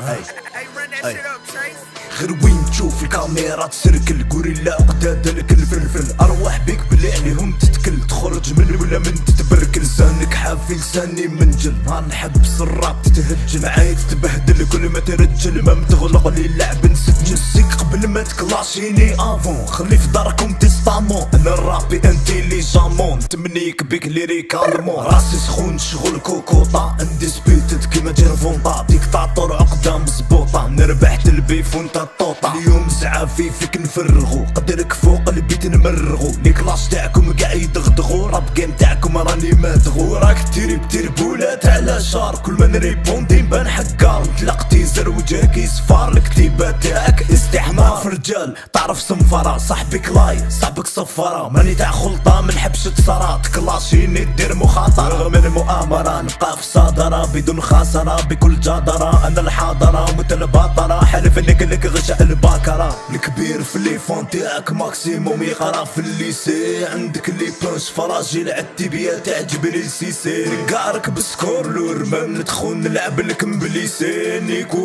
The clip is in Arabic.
أي غير وين تشوف الكاميرا تسركل غوريلا قداد لك الفلفل ارواح بيك بلي عليهم تتكل تخرج من ولا من تتبركل لسانك حافي لساني منجل نحبس الراب تتهجل معايا تتبهدل كل ما ترجل ما متغلق لي اللعب نسجل نسيك قبل ما تكلاشيني افون خلي في داركم تستامون انا الرابي انتيليجامون تمنيك بيك ليريكالمون راسي سخون شغل كوكوطا انديسبيتد كيما جيرفونطا ديكتاتور عقده مزبوطه نربحت البيف وانت الطوطه اليوم زعافي فيك نفرغو قدرك فوق البيت نمرغو لي كلاش تاعكم قاع يدغدغو راب جيم تاعكم راني مادغو راك تيري بولات على شار كل ما نريبوندي نبان حكار تلقتي زر وجهك يصفار الكتيبه تاعك استحمار في رجال تعرف صنفره صاحبك لاي صاحبك صفاره ماني تاع خلطه من حبشه صرا تكلاشيني دير مخاطره من المؤامره نبقى في صدره بدون خساره بكل جدره انا الحاضره مثل البطره حلف انك لك غشاء الباكره الكبير في لي فون تاعك ماكسيموم يقرا في الليسي عندك لي بونش فراجيل عالتيبيا تعجبني السيسي نقارك بسكور لور ما ندخل نلعب لك مبليسي نيكو